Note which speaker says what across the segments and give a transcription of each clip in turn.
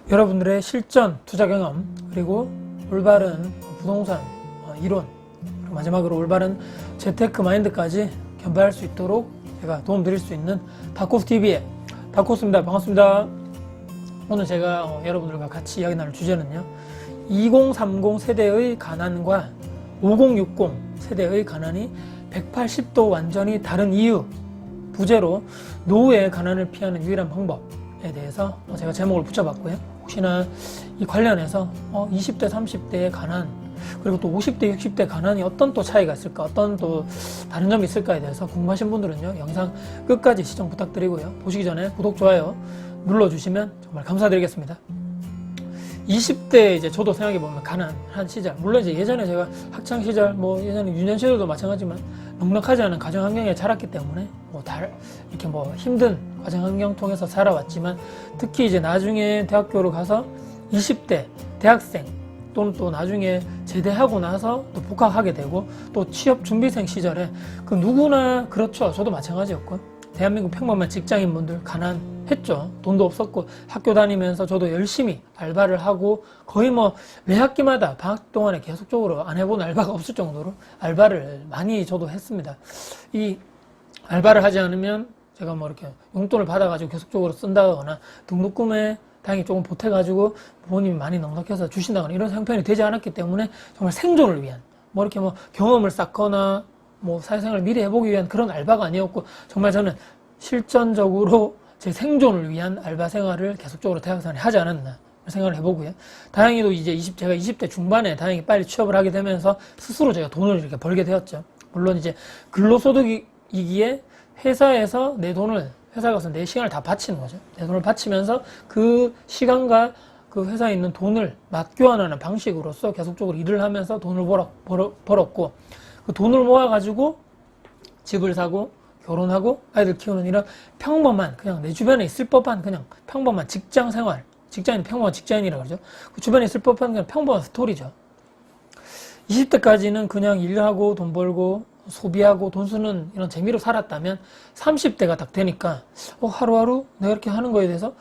Speaker 1: 여러분들의 실전 투자 경험, 그리고 올바른 부동산 이론, 그리고 마지막으로 올바른 재테크 마인드까지 겸비할 수 있도록 제가 도움 드릴 수 있는 다코스TV의 다코스입니다. 반갑습니다. 오늘 제가 여러분들과 같이 이야기 나눌 주제는요, 2030 세대의 가난과 5060 세대의 가난이 180도 완전히 다른 이유, 부제로 노후의 가난을 피하는 유일한 방법에 대해서 제가 제목을 붙여봤고요. 혹시나 이 관련해서 20대 30대의 가난, 그리고 또 50대 60대 가난이 어떤 또 차이가 있을까, 어떤 또 다른 점이 있을까에 대해서 궁금하신 분들은요, 영상 끝까지 시청 부탁드리고요. 보시기 전에 구독, 좋아요 눌러주시면 정말 감사드리겠습니다. 20대 이제 저도 생각해보면 가난한 시절, 물론 이제 예전에 제가 학창 시절, 예전에 유년 시절도 마찬가지지만 넉넉하지 않은 가정 환경에 자랐기 때문에 이렇게 힘든 가정 환경 통해서 살아왔지만, 특히 이제 나중에 대학교로 가서 20대 대학생 또는 또 나중에 제대하고 나서 또 복학하게 되고 또 취업 준비생 시절에 그 누구나 그렇죠. 저도 마찬가지였고, 대한민국 평범한 직장인분들 가난했죠. 돈도 없었고 학교 다니면서 저도 열심히 알바를 하고 거의 매 학기마다 방학 동안에 계속적으로 안 해본 알바가 없을 정도로 알바를 많이 저도 했습니다. 이 알바를 하지 않으면 제가 이렇게 용돈을 받아가지고 계속적으로 쓴다거나 등록금에 다행히 조금 보태가지고 부모님이 많이 넉넉해서 주신다거나 이런 형편이 되지 않았기 때문에 정말 생존을 위한 이렇게 경험을 쌓거나 사회생활을 미리 해보기 위한 그런 알바가 아니었고, 정말 저는 실전적으로 제 생존을 위한 알바 생활을 계속적으로 대학생활에 하지 않았나 생각을 해보고요. 다행히도 이제 제가 20대 중반에 다행히 빨리 취업을 하게 되면서 스스로 제가 돈을 이렇게 벌게 되었죠. 물론 이제 근로소득이기에 회사에서 내 돈을, 회사 가서 내 시간을 다 바치는 거죠. 내 돈을 바치면서 그 시간과 그 회사에 있는 돈을 맞교환하는 방식으로서 계속적으로 일을 하면서 돈을 벌었고, 그 돈을 모아가지고 집을 사고 결혼하고 아이들 키우는 이런 평범한, 그냥 내 주변에 있을 법한 그냥 평범한 직장 생활, 직장인 평범한 직장인이라고 그러죠. 그 주변에 있을 법한 그냥 평범한 스토리죠. 20대까지는 그냥 일하고 돈 벌고 소비하고 돈 쓰는 이런 재미로 살았다면 30대가 딱 되니까 하루하루 내가 이렇게 하는 거에 대해서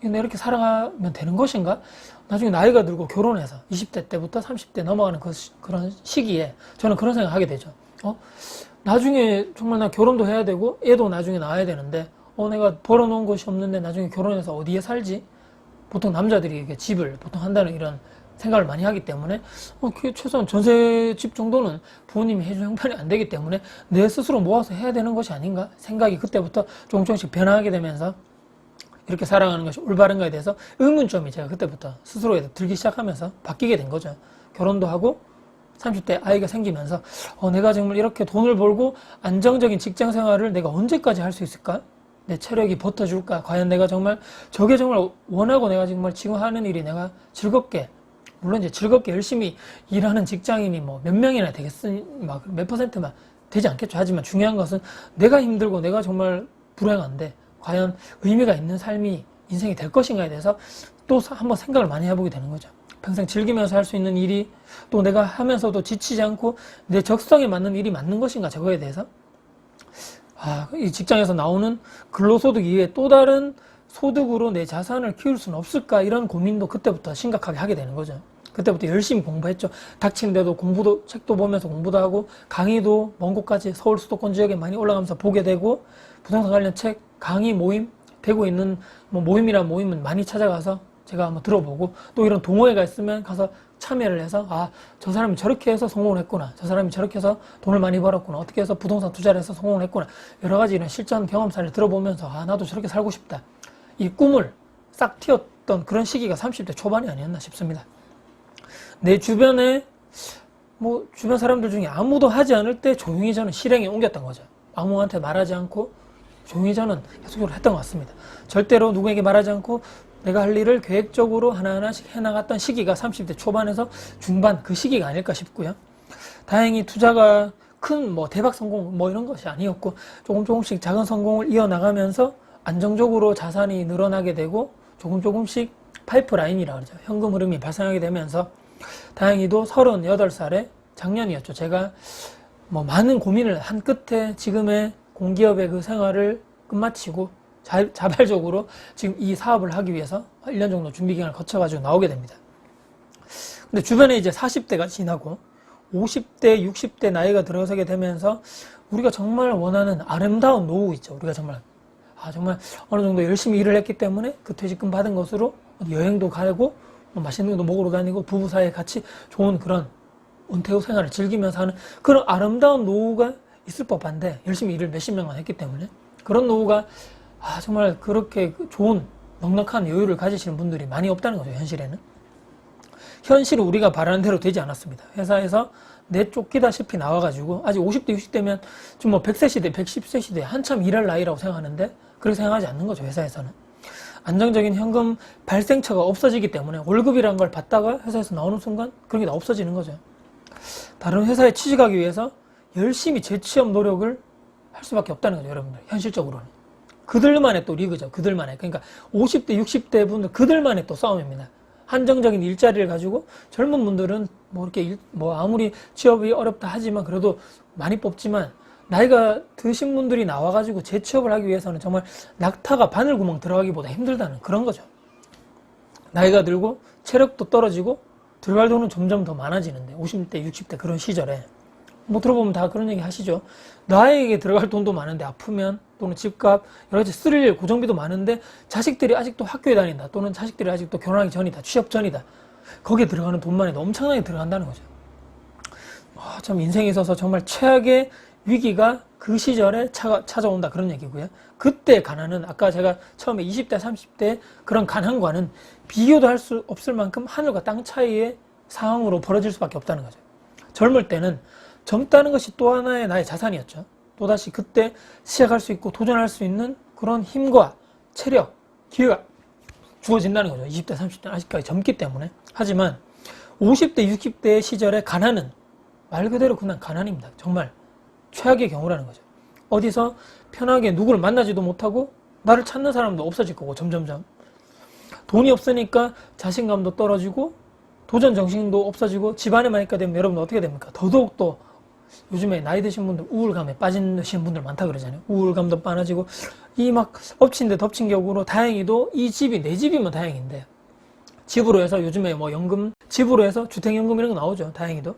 Speaker 1: 내가 이렇게 살아가면 되는 것인가? 나중에 나이가 들고 결혼해서 20대 때부터 30대 넘어가는 그런 시기에 저는 그런 생각을 하게 되죠. 나중에 정말 나 결혼도 해야 되고 애도 나중에 낳아야 되는데 내가 벌어놓은 것이 없는데 나중에 결혼해서 어디에 살지? 보통 남자들이 이렇게 집을 보통 한다는 이런 생각을 많이 하기 때문에 최소한 전세집 정도는 부모님이 해주는 형편이 안 되기 때문에 내 스스로 모아서 해야 되는 것이 아닌가? 생각이 그때부터 조금씩 변화하게 되면서 이렇게 살아가는 것이 올바른가에 대해서 의문점이 제가 그때부터 스스로에 들기 시작하면서 바뀌게 된 거죠. 결혼도 하고 30대 아이가 생기면서 내가 정말 이렇게 돈을 벌고 안정적인 직장 생활을 내가 언제까지 할 수 있을까? 내 체력이 버텨줄까? 과연 내가 정말 저게 정말 원하고 내가 정말 지금 하는 일이 내가 즐겁게, 물론 이제 즐겁게 열심히 일하는 직장인이 몇 명이나 몇 퍼센트만 되지 않겠죠. 하지만 중요한 것은 내가 힘들고 내가 정말 불행한데 과연 의미가 있는 삶이 인생이 될 것인가에 대해서 또 한번 생각을 많이 해보게 되는 거죠. 평생 즐기면서 할 수 있는 일이 또 내가 하면서도 지치지 않고 내 적성에 맞는 일이 맞는 것인가, 저거에 대해서 이 직장에서 나오는 근로소득 이외에 또 다른 소득으로 내 자산을 키울 수는 없을까, 이런 고민도 그때부터 심각하게 하게 되는 거죠. 그때부터 열심히 공부했죠. 닥치는데도 공부도, 책도 보면서 공부도 하고 강의도 먼 곳까지 서울 수도권 지역에 많이 올라가면서 보게 되고, 부동산 관련 책, 강의 모임, 되고 있는 모임이나 모임은 많이 찾아가서 제가 한번 들어보고, 또 이런 동호회가 있으면 가서 참여를 해서 저 사람이 저렇게 해서 성공을 했구나, 저 사람이 저렇게 해서 돈을 많이 벌었구나, 어떻게 해서 부동산 투자를 해서 성공을 했구나, 여러 가지 이런 실전 경험사를 들어보면서 나도 저렇게 살고 싶다, 이 꿈을 싹 틔웠던 그런 시기가 30대 초반이 아니었나 싶습니다. 내 주변에 주변 사람들 중에 아무도 하지 않을 때 조용히 저는 실행에 옮겼던 거죠. 아무한테 말하지 않고 조용히 저는 계속적으로 했던 것 같습니다. 절대로 누구에게 말하지 않고 내가 할 일을 계획적으로 하나하나씩 해나갔던 시기가 30대 초반에서 중반, 그 시기가 아닐까 싶고요. 다행히 투자가 큰 대박 성공 이런 것이 아니었고, 조금씩 작은 성공을 이어나가면서 안정적으로 자산이 늘어나게 되고 조금씩 파이프라인이라고 그러죠. 현금 흐름이 발생하게 되면서 다행히도 38살에 작년이었죠. 제가 많은 고민을 한 끝에 지금의 공기업의 그 생활을 끝마치고 자발적으로 지금 이 사업을 하기 위해서 1년 정도 준비 기간을 거쳐가지고 나오게 됩니다. 근데 주변에 이제 40대가 지나고 50대, 60대 나이가 들어서게 되면서 우리가 정말 원하는 아름다운 노후 있죠. 우리가 정말 어느 정도 열심히 일을 했기 때문에 그 퇴직금 받은 것으로 여행도 가고 맛있는 것도 먹으러 다니고 부부 사이에 같이 좋은 그런 은퇴 후 생활을 즐기면서 하는 그런 아름다운 노후가 있을 법한데, 열심히 일을 몇십 년간 했기 때문에 그런 노후가 정말 그렇게 좋은 넉넉한 여유를 가지시는 분들이 많이 없다는 거죠. 현실에는. 현실은 우리가 바라는 대로 되지 않았습니다. 회사에서 내쫓기다시피 나와가지고 아직 50대 60대면 좀 100세 시대 110세 시대 한참 일할 나이라고 생각하는데 그렇게 생각하지 않는 거죠. 회사에서는 안정적인 현금 발생처가 없어지기 때문에 월급이라는 걸 받다가 회사에서 나오는 순간 그런 게 다 없어지는 거죠. 다른 회사에 취직하기 위해서 열심히 재취업 노력을 할 수밖에 없다는 거죠. 여러분들 현실적으로는 그들만의 또 리그죠. 그들만의. 그러니까 50대 60대 분들 그들만의 또 싸움입니다. 한정적인 일자리를 가지고 젊은 분들은 이렇게 아무리 취업이 어렵다 하지만 그래도 많이 뽑지만, 나이가 드신 분들이 나와가지고 재취업을 하기 위해서는 정말 낙타가 바늘구멍 들어가기보다 힘들다는 그런 거죠. 나이가 들고 체력도 떨어지고 들어갈 돈은 점점 더 많아지는데 50대 60대 그런 시절에 들어보면 다 그런 얘기 하시죠. 나에게 들어갈 돈도 많은데 아프면 또는 집값 여러 가지 쓸 고정비도 많은데 자식들이 아직도 학교에 다닌다, 또는 자식들이 아직도 결혼하기 전이다, 취업 전이다, 거기에 들어가는 돈만 해도 엄청나게 들어간다는 거죠. 참 인생에 있어서 정말 최악의 위기가 그 시절에 찾아온다, 그런 얘기고요. 그때 가난은 아까 제가 처음에 20대 30대 그런 가난과는 비교도 할 수 없을 만큼 하늘과 땅 차이의 상황으로 벌어질 수밖에 없다는 거죠. 젊을 때는 젊다는 것이 또 하나의 나의 자산이었죠. 또다시 그때 시작할 수 있고 도전할 수 있는 그런 힘과 체력, 기회가 주어진다는 거죠. 20대 30대는 아직까지 젊기 때문에. 하지만 50대 60대 시절의 가난은 말 그대로 그냥 가난입니다. 정말 최악의 경우라는 거죠. 어디서 편하게 누구를 만나지도 못하고 나를 찾는 사람도 없어질 거고, 점점점 돈이 없으니까 자신감도 떨어지고 도전 정신도 없어지고 집안에만 있게 되면 여러분 어떻게 됩니까? 더더욱 또 요즘에 나이 드신 분들 우울감에 빠지시는 분들 많다 그러잖아요. 우울감도 많아지고 이 막 엎친 데 덮친 격으로, 다행히도 이 집이 내 집이면 다행인데 집으로 해서 요즘에 연금, 집으로 해서 주택연금 이런 거 나오죠. 다행히도.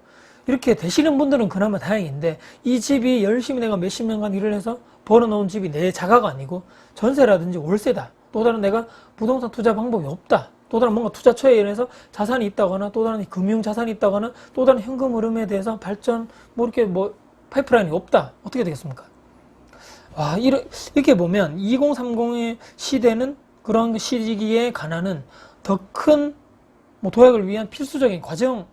Speaker 1: 이렇게 되시는 분들은 그나마 다행인데, 이 집이 열심히 내가 몇십 년간 일을 해서 벌어놓은 집이 내 자가가 아니고 전세라든지 월세다, 또 다른 내가 부동산 투자 방법이 없다, 또 다른 뭔가 투자처에 의해서 자산이 있다거나, 또 다른 금융 자산이 있다거나, 또 다른 현금 흐름에 대해서 발전 이렇게 파이프라인이 없다, 어떻게 되겠습니까? 이렇게 보면 2030의 시대는, 그런 시기의 가난은 더 큰 도약을 위한 필수적인 과정,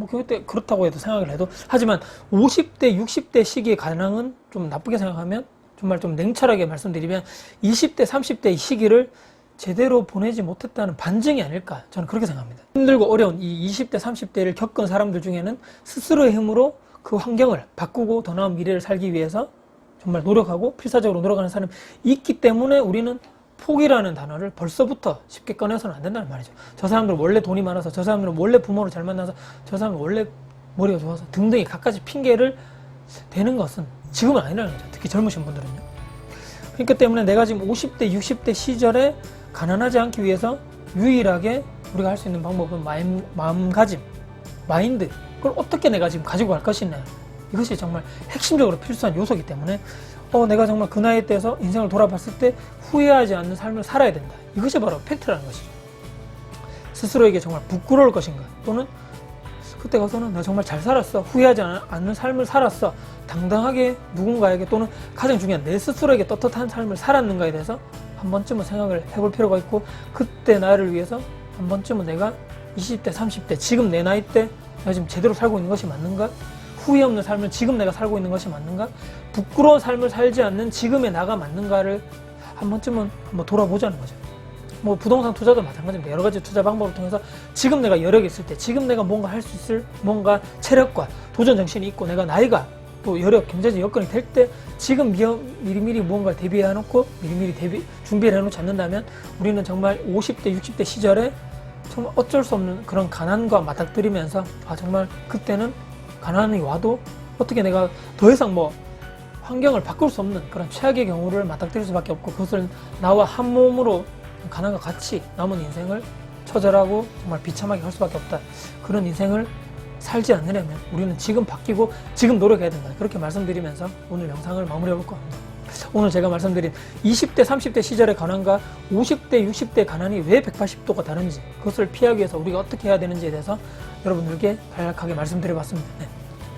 Speaker 1: 그때 그렇다고 해도 생각을 해도, 하지만 50대 60대 시기의 가능은 좀 나쁘게 생각하면, 정말 좀 냉철하게 말씀드리면 20대 30대 시기를 제대로 보내지 못했다는 반증이 아닐까, 저는 그렇게 생각합니다. 힘들고 어려운 이 20대 30대를 겪은 사람들 중에는 스스로의 힘으로 그 환경을 바꾸고 더 나은 미래를 살기 위해서 정말 노력하고 필사적으로 노력하는 사람이 있기 때문에 우리는 포기라는 단어를 벌써부터 쉽게 꺼내서는 안 된다는 말이죠. 저 사람들은 원래 돈이 많아서, 저 사람들은 원래 부모를 잘 만나서, 저 사람은 원래 머리가 좋아서 등등이 갖가지 핑계를 대는 것은 지금은 아니라는 거죠. 특히 젊으신 분들은요. 그러니까 때문에 내가 지금 50대 60대 시절에 가난하지 않기 위해서 유일하게 우리가 할 수 있는 방법은 마음가짐, 마인드, 그걸 어떻게 내가 지금 가지고 갈 것이냐, 이것이 정말 핵심적으로 필수한 요소이기 때문에 내가 정말 그 나이에 대해서 인생을 돌아봤을 때 후회하지 않는 삶을 살아야 된다, 이것이 바로 팩트라는 것이죠. 스스로에게 정말 부끄러울 것인가, 또는 그때 가서는 나 정말 잘 살았어, 후회하지 않는 삶을 살았어, 당당하게 누군가에게, 또는 가장 중요한 내 스스로에게 떳떳한 삶을 살았는가에 대해서 한 번쯤은 생각을 해볼 필요가 있고, 그때 나를 위해서 한 번쯤은 내가 20대 30대 지금 내 나이 때 내가 지금 제대로 살고 있는 것이 맞는가, 후회 없는 삶을 지금 내가 살고 있는 것이 맞는가, 부끄러운 삶을 살지 않는 지금의 나가 맞는가를 한 번쯤은 한번 돌아보자는 거죠. 부동산 투자도 마찬가지입니다. 여러 가지 투자 방법을 통해서 지금 내가 여력이 있을 때, 지금 내가 뭔가 할 수 있을 뭔가 체력과 도전 정신이 있고, 내가 나이가 또 여력, 경제적 여건이 될 때 지금 미리미리 무언가를 대비해 놓고 미리미리 준비를 해놓지 않는다면 우리는 정말 50대 60대 시절에 정말 어쩔 수 없는 그런 가난과 맞닥뜨리면서 정말 그때는 가난이 와도 어떻게 내가 더 이상 환경을 바꿀 수 없는 그런 최악의 경우를 맞닥뜨릴 수밖에 없고, 그것을 나와 한 몸으로 가난과 같이 남은 인생을 처절하고 정말 비참하게 할 수밖에 없다. 그런 인생을 살지 않으려면 우리는 지금 바뀌고 지금 노력해야 된다. 그렇게 말씀드리면서 오늘 영상을 마무리해 볼 겁니다. 오늘 제가 말씀드린 20대, 30대 시절의 가난과 50대, 60대 가난이 왜 180도가 다른지, 그것을 피하기 위해서 우리가 어떻게 해야 되는지에 대해서 여러분들께 간략하게 말씀드려봤습니다. 네.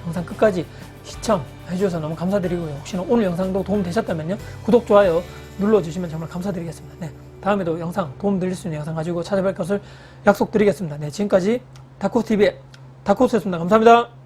Speaker 1: 영상 끝까지 시청해 주셔서 너무 감사드리고요. 혹시나 오늘 영상도 도움 되셨다면요, 구독, 좋아요 눌러주시면 정말 감사드리겠습니다. 네. 다음에도 영상 도움 드릴 수 있는 영상 가지고 찾아뵐 것을 약속드리겠습니다. 네. 지금까지 다코스TV의 다코스였습니다. 감사합니다.